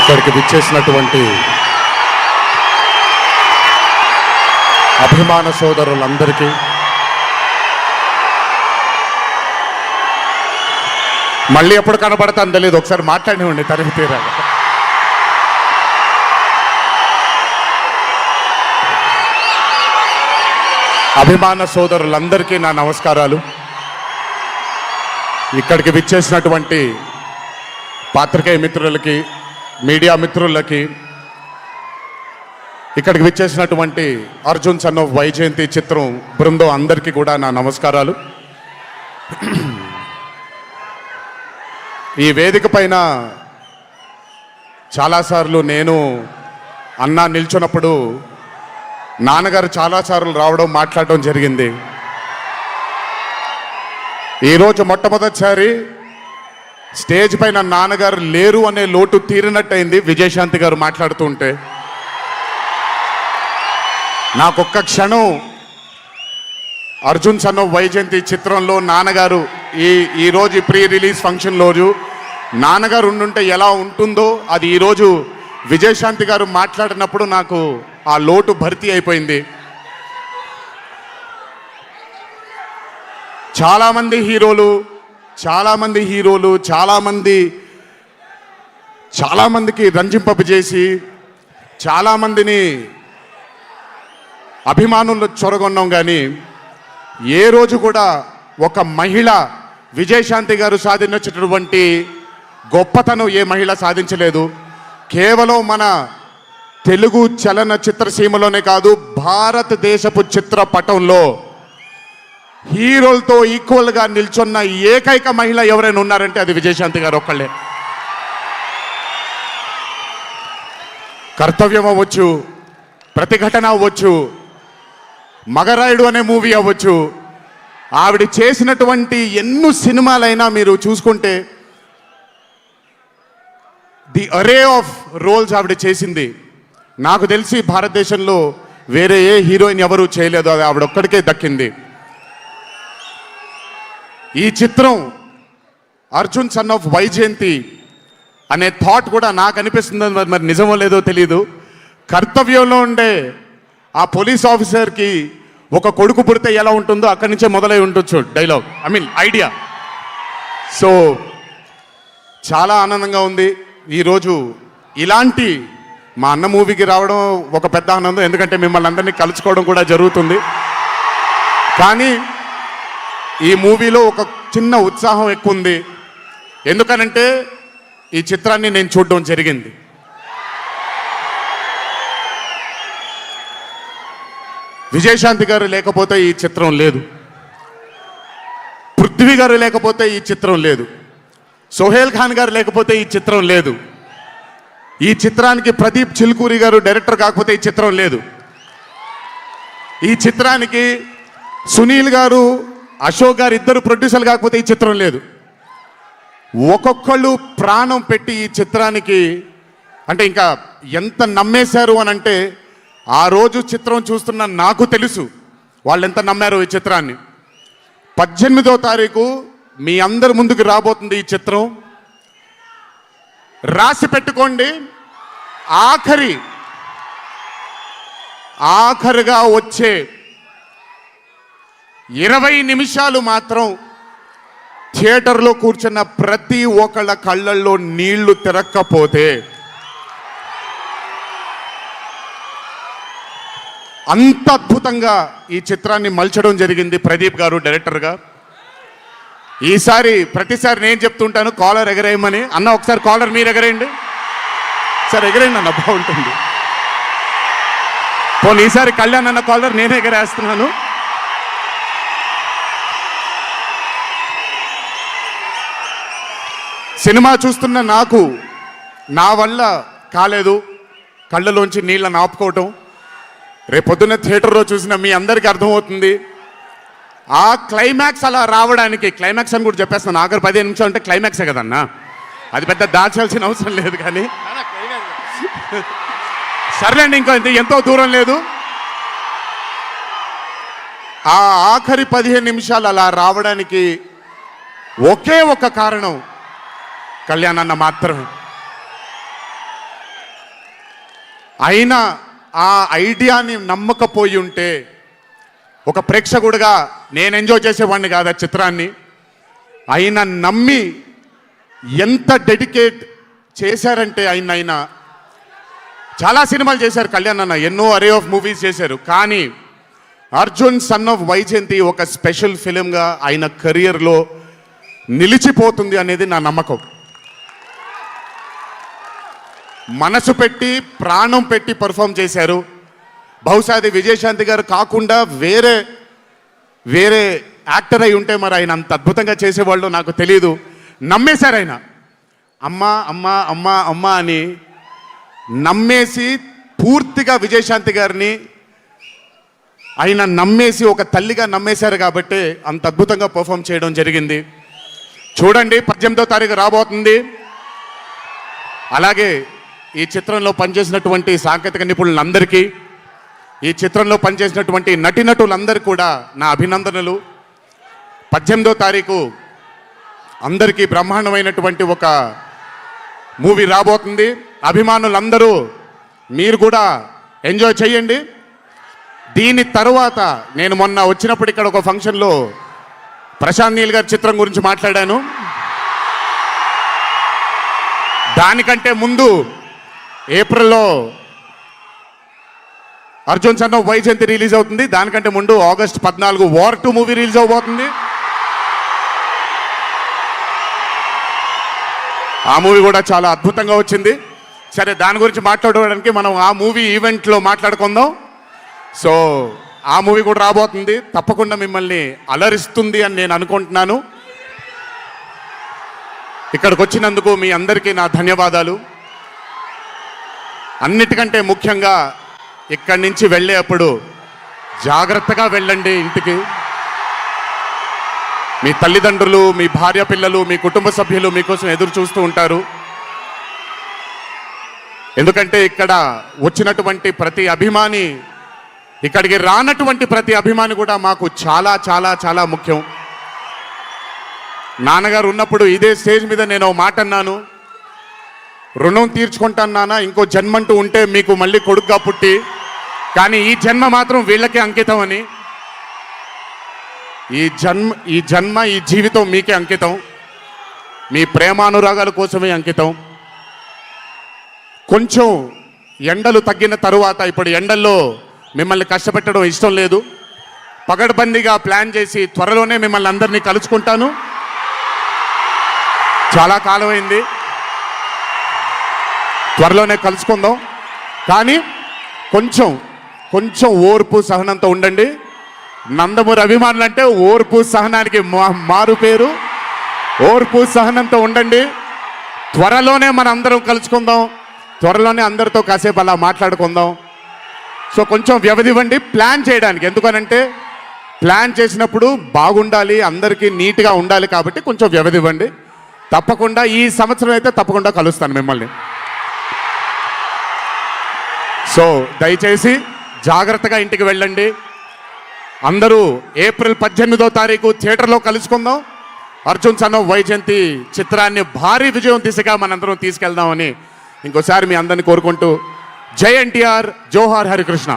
ఇక్కడికి విచ్చేసినటువంటి అభిమాన సోదరులందరికీ మళ్ళీ ఎప్పుడు కనబడతాను తెలియదు, ఒకసారి మాట్లాడివ్వండి తరిగి తీరాలి. అభిమాన సోదరులందరికీ నా నమస్కారాలు. ఇక్కడికి విచ్చేసినటువంటి పాత్రికేయ మిత్రులకి, మీడియా మిత్రులకి, ఇక్కడికి విచ్చేసినటువంటి అర్జున్ సన్ ఆఫ్ వైజయంతి చిత్రం బృందం అందరికీ కూడా నా నమస్కారాలు. ఈ వేదిక పైన చాలాసార్లు నేను అన్నా నిల్చున్నప్పుడు నాన్నగారు చాలాసార్లు రావడం, మాట్లాడడం జరిగింది. ఈరోజు మొట్టమొదటిసారి స్టేజ్ పైన నాన్నగారు లేరు అనే లోటు తీరినట్టయింది విజయశాంతి గారు మాట్లాడుతుంటే. నాకొక్క క్షణం అర్జున్ సన్ ఆఫ్ వైజయంతి చిత్రంలో నాన్నగారు ఈరోజు ప్రీ రిలీజ్ ఫంక్షన్ రోజు నాన్నగారు ఉండుంటే ఎలా ఉంటుందో అది ఈరోజు విజయశాంతి గారు మాట్లాడినప్పుడు నాకు ఆ లోటు భర్తీ అయిపోయింది. చాలామంది హీరోలు చాలామందికి రంజింపజేసి చాలామందిని అభిమానులు చొరగొన్నాం, కానీ ఏ రోజు కూడా ఒక మహిళ విజయశాంతి గారు సాధించినటువంటి గొప్పతనం ఏ మహిళ సాధించలేదు. కేవలం మన తెలుగు చలన చిత్రసీమలోనే కాదు, భారతదేశపు చిత్రపటంలో హీరోలతో ఈక్వల్గా నిల్చున్న ఏకైక మహిళ ఎవరైనా ఉన్నారంటే అది విజయశాంతి గారు ఒక్కళ్ళే. కర్తవ్యం అవ్వచ్చు, ప్రతిఘటన అవ్వచ్చు, మగరాయుడు అనే మూవీ అవ్వచ్చు, ఆవిడ చేసినటువంటి ఎన్నో సినిమాలైనా మీరు చూసుకుంటే ది అరే ఆఫ్ రోల్స్ ఆవిడ చేసింది. నాకు తెలిసి భారతదేశంలో వేరే ఏ హీరోయిన్ ఎవరూ చేయలేదు, అది ఆవిడ ఒక్కడికే దక్కింది. ఈ చిత్రం అర్జున్ సన్ ఆఫ్ వైజయంతి అనే థాట్ కూడా నాకు అనిపిస్తుంది, మరి నిజమో లేదో తెలియదు. కర్తవ్యంలో ఉండే ఆ పోలీస్ ఆఫీసర్కి ఒక కొడుకు పుడితే ఎలా ఉంటుందో అక్కడి నుంచే మొదలై ఉండొచ్చు డైలాగ్, ఐడియా. సో చాలా ఆనందంగా ఉంది ఈరోజు ఇలాంటి మా అన్న మూవీకి రావడం ఒక పెద్ద ఆనందం, ఎందుకంటే మిమ్మల్ని అందరినీ కలుసుకోవడం కూడా జరుగుతుంది. కానీ ఈ మూవీలో ఒక చిన్న ఉత్సాహం ఎక్కువ ఉంది, ఎందుకనంటే ఈ చిత్రాన్ని నేను చూడడం జరిగింది. విజయశాంతి గారు లేకపోతే ఈ చిత్రం లేదు, పృథ్వీ గారు లేకపోతే ఈ చిత్రం లేదు, సోహేల్ ఖాన్ గారు లేకపోతే ఈ చిత్రం లేదు, ఈ చిత్రానికి ప్రదీప్ చిల్కూరి గారు డైరెక్టర్ కాకపోతే ఈ చిత్రం లేదు, ఈ చిత్రానికి సునీల్ గారు, అశోక్ గారు ఇద్దరు ప్రొడ్యూసర్లు కాకపోతే ఈ చిత్రం లేదు. ఒక్కొక్కళ్ళు ప్రాణం పెట్టి ఈ చిత్రానికి, అంటే ఇంకా ఎంత నమ్మేశారు అని అంటే, ఆ రోజు చిత్రం చూస్తున్న నాకు తెలుసు వాళ్ళు ఎంత నమ్మారు ఈ చిత్రాన్ని. 18వ తారీఖు మీ అందరి ముందుకు రాబోతుంది ఈ చిత్రం. రాసి పెట్టుకోండి, ఆఖరిగా వచ్చే 20 నిమిషాలు మాత్రం థియేటర్లో కూర్చున్న ప్రతి ఒక్కళ్ళ కళ్ళల్లో నీళ్లు తిరక్కపోతే, అంత అద్భుతంగా ఈ చిత్రాన్ని మలచడం జరిగింది ప్రదీప్ గారు డైరెక్టర్గా. ప్రతిసారి నేను చెప్తుంటాను కాలర్ ఎగరేయమని. అన్న ఒకసారి కాలర్ మీరు ఎగరేయండి సార్, ఎగరేయండి అన్న, బాగుంటుంది. పోనీ ఈసారి కళ్యాణ్ అన్న కాలర్ నేనే ఎగరేస్తున్నాను. సినిమా చూస్తున్న నాకు నా వల్ల కాలేదు కళ్ళలోంచి నీళ్ళని ఆపుకోవటం. రేపొద్దున్న థియేటర్లో చూసిన మీ అందరికీ అర్థమవుతుంది. ఆ క్లైమాక్స్ అలా రావడానికి, క్లైమాక్స్ అని కూడా చెప్పేస్తాను, ఆఖరి 15 నిమిషాలు అంటే క్లైమాక్సే కదన్నా, అది పెద్ద దాచాల్సిన అవసరం లేదు. కానీ సర్లేండి, ఇంకో ఎంతో దూరం లేదు. ఆ ఆఖరి 15 నిమిషాలు అలా రావడానికి ఒకే ఒక కారణం కళ్యాణ్ అన్న మాత్రమే. అయినా ఆ ఐడియాని నమ్మకపోయి ఉంటే ఒక ప్రేక్షకుడిగా నేను ఎంజాయ్ చేసేవాడిని కాదు ఆ చిత్రాన్ని. అయినా నమ్మి ఎంత డెడికేట్ చేశారంటే ఆయన చాలా సినిమాలు చేశారు కళ్యాణ్ అన్న, ఎన్నో అరే ఆఫ్ మూవీస్ చేశారు. కానీ అర్జున్ సన్ ఆఫ్ వైజయంతి ఒక స్పెషల్ ఫిలింగా ఆయన కెరియర్లో నిలిచిపోతుంది అనేది నా నమ్మకం. మనసు పెట్టి ప్రాణం పెట్టి పర్ఫామ్ చేశారు. బహుశా అది విజయశాంతి గారు కాకుండా వేరే యాక్టర్ అయి ఉంటే మరి ఆయన అంత అద్భుతంగా చేసేవాళ్ళు నాకు తెలియదు. నమ్మేశారు ఆయన. అమ్మా అమ్మా అమ్మా అమ్మా అని నమ్మేసి పూర్తిగా విజయశాంతి గారిని ఆయన నమ్మేసి ఒక తల్లిగా నమ్మేశారు కాబట్టి అంత అద్భుతంగా పర్ఫామ్ చేయడం జరిగింది. చూడండి 18వ తారీఖు రాబోతుంది. అలాగే ఈ చిత్రంలో పనిచేసినటువంటి సాంకేతిక నిపుణులందరికీ, ఈ చిత్రంలో పనిచేసినటువంటి నటీనటులందరికీ కూడా నా అభినందనలు. 18వ తారీఖు అందరికీ బ్రహ్మాండమైనటువంటి ఒక మూవీ రాబోతుంది. అభిమానులందరూ మీరు కూడా ఎంజాయ్ చేయండి. దీని తరువాత నేను మొన్న వచ్చినప్పుడు ఇక్కడ ఒక ఫంక్షన్లో ప్రశాంత్ నీల్ గారి చిత్రం గురించి మాట్లాడాను. దానికంటే ముందు ఏప్రిల్లో Arjun son of Vyjayanthi release అవుతుంది. దానికంటే ముందు ఆగస్ట్ 14 వార్ 2 మూవీ రిలీజ్ అవబోతుంది. ఆ మూవీ కూడా చాలా అద్భుతంగా వచ్చింది. సరే, దాని గురించి మాట్లాడడానికి మనం ఆ మూవీ ఈవెంట్లో మాట్లాడుకుందాం. సో ఆ మూవీ కూడా రాబోతుంది. తప్పకుండా మిమ్మల్ని అలరిస్తుంది అని నేను అనుకుంటున్నాను. ఇక్కడికి వచ్చినందుకు మీ అందరికీ నా ధన్యవాదాలు. అన్నిటికంటే ముఖ్యంగా ఇక్కడి నుంచి వెళ్ళేటప్పుడు జాగ్రత్తగా వెళ్ళండి ఇంటికి. మీ తల్లిదండ్రులు, మీ భార్య పిల్లలు, మీ కుటుంబ సభ్యులు మీకోసం ఎదురు చూస్తూ ఉంటారు. ఎందుకంటే ఇక్కడ వచ్చినటువంటి ప్రతి అభిమాని, ఇక్కడికి రానటువంటి ప్రతి అభిమాని కూడా మాకు చాలా చాలా చాలా ముఖ్యం. నాన్నగారు ఉన్నప్పుడు ఇదే స్టేజ్ మీద నేను మాట అన్నాను, రుణం తీర్చుకుంటాను నాన్న, ఇంకో జన్మంటూ ఉంటే మీకు మళ్ళీ కొడుకుగా పుట్టి, కానీ ఈ జన్మ మాత్రం వీళ్ళకే అంకితం అని. ఈ జన్మ ఈ జీవితం మీకే అంకితం, మీ ప్రేమానురాగాల కోసమే అంకితం. కొంచెం ఎండలు తగ్గిన తరువాత, ఇప్పుడు ఎండల్లో మిమ్మల్ని కష్టపెట్టడం ఇష్టం లేదు, పగడ్బందీగా ప్లాన్ చేసి త్వరలోనే మిమ్మల్ని అందరినీ కలుసుకుంటాను. చాలా కాలం అయింది, త్వరలోనే కలుసుకుందాం. కానీ కొంచెం ఓర్పు సహనంతో ఉండండి. నందమూరి అభిమానులు అంటే ఓర్పు సహనానికి మారు పేరు. ఓర్పు సహనంతో ఉండండి. త్వరలోనే మన అందరం కలుసుకుందాం, త్వరలోనే అందరితో కాసేపు అలా మాట్లాడుకుందాం. సో కొంచెం వ్యవధి ఇవ్వండి ప్లాన్ చేయడానికి. ఎందుకనంటే ప్లాన్ చేసినప్పుడు బాగుండాలి, అందరికీ నీట్గా ఉండాలి, కాబట్టి కొంచెం వ్యవధి ఇవ్వండి. తప్పకుండా ఈ సంవత్సరం అయితే తప్పకుండా కలుస్తాను మిమ్మల్ని. సో దయచేసి జాగ్రత్తగా ఇంటికి వెళ్ళండి. అందరూ ఏప్రిల్ 18వ తారీఖు థియేటర్లో కలుసుకుందాం. అర్జున్ సన్ ఆఫ్ వైజయంతి చిత్రాన్ని భారీ విజయం దిశగా మనందరం తీసుకెళ్దామని ఇంకోసారి మీ అందరిని కోరుకుంటూ, జై ఎన్టీఆర్, జోహార్ హరికృష్ణ.